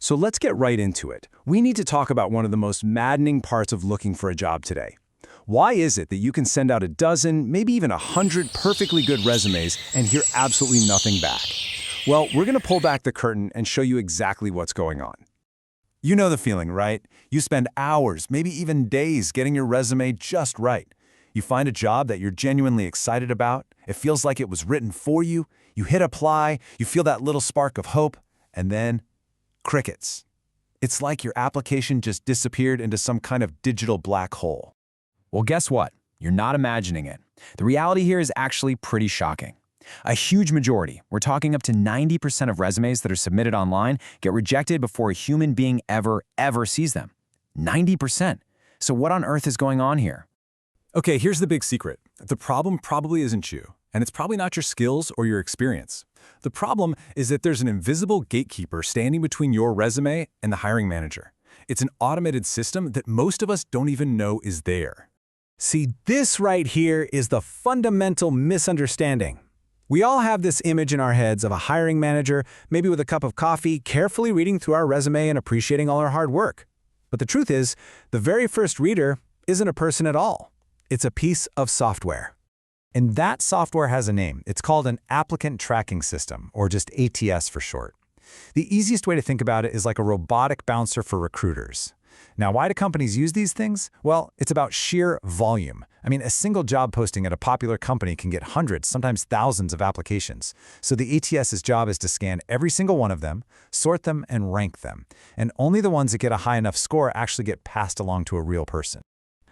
So let's get right into it. We need to talk about one of the most maddening parts of looking for a job today. Why is it that you can send out a dozen, maybe even 100 perfectly good resumes and hear absolutely nothing back? Well, we're going to pull back the curtain and show you exactly what's going on. You know the feeling, right? You spend hours, maybe even days, getting your resume just right. You find a job that you're genuinely excited about. It feels like it was written for you. You hit apply, you feel that little spark of hope, and then crickets. It's like your application just disappeared into some kind of digital black hole. Well, guess what? You're not imagining it. The reality here is actually pretty shocking. A huge majority, we're talking up to 90% of resumes that are submitted online, get rejected before a human being ever sees them. 90%. So what on earth is going on here? Okay, here's the big secret. The problem probably isn't you, and it's probably not your skills or your experience. The problem is that there's an invisible gatekeeper standing between your resume and the hiring manager. It's an automated system that most of us don't even know is there. See, this right here is the fundamental misunderstanding. We all have this image in our heads of a hiring manager, maybe with a cup of coffee, carefully reading through our resume and appreciating all our hard work. But the truth is, the very first reader isn't a person at all. It's a piece of software. And that software has a name. It's called an applicant tracking system, or just ATS for short. The easiest way to think about it is like a robotic bouncer for recruiters. Now, why do companies use these things? Well, it's about sheer volume. I mean, a single job posting at a popular company can get hundreds, sometimes thousands of applications. So the ATS's job is to scan every single one of them, sort them, and rank them. And only the ones that get a high enough score actually get passed along to a real person.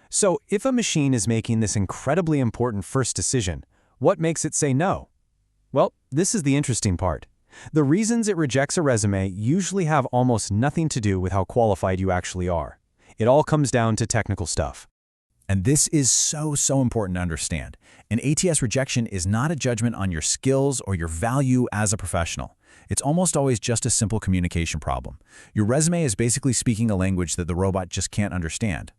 So if a machine is making this incredibly important first decision, what makes it say no? Well, this is the interesting part. The reasons it rejects a resume usually have almost nothing to do with how qualified you actually are. It all comes down to technical stuff. And this is so important to understand. An ATS rejection is not a judgment on your skills or your value as a professional. It's almost always just a simple communication problem. Your resume is basically speaking a language that the robot just can't understand.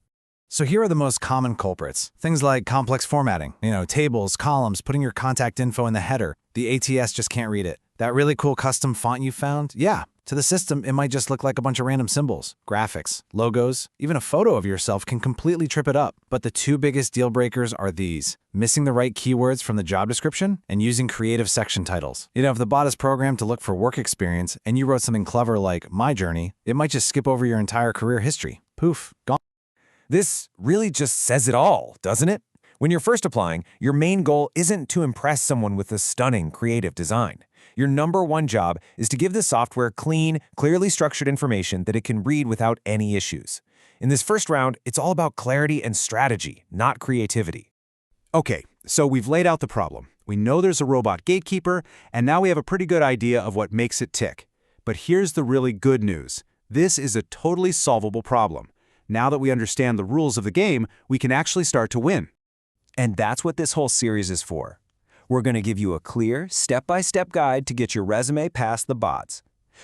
So here are the most common culprits. Things like complex formatting, tables, columns, putting your contact info in the header. The ATS just can't read it. That really cool custom font you found? Yeah, to the system, it might just look like a bunch of random symbols, graphics, logos, even a photo of yourself can completely trip it up. But the two biggest deal breakers are these: missing the right keywords from the job description and using creative section titles. If the bot is programmed to look for work experience and you wrote something clever like "my journey," it might just skip over your entire career history. Poof, gone. This really just says it all, doesn't it? When you're first applying, your main goal isn't to impress someone with a stunning creative design. Your number one job is to give the software clean, clearly structured information that it can read without any issues. In this first round, it's all about clarity and strategy, not creativity. Okay, so we've laid out the problem. We know there's a robot gatekeeper, and now we have a pretty good idea of what makes it tick. But here's the really good news. This is a totally solvable problem. Now that we understand the rules of the game, we can actually start to win. And that's what this whole series is for. We're going to give you a clear, step-by-step guide to get your resume past the bots.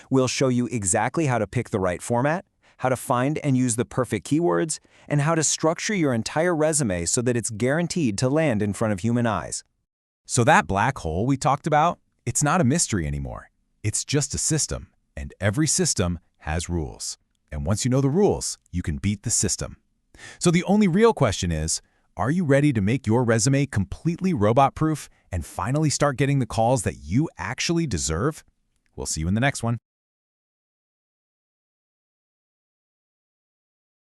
We'll show you exactly how to pick the right format, how to find and use the perfect keywords, and how to structure your entire resume so that it's guaranteed to land in front of human eyes. So that black hole we talked about, it's not a mystery anymore. It's just a system, and every system has rules. And once you know the rules, you can beat the system. So the only real question is, are you ready to make your resume completely robot-proof and finally start getting the calls that you actually deserve? We'll see you in the next one.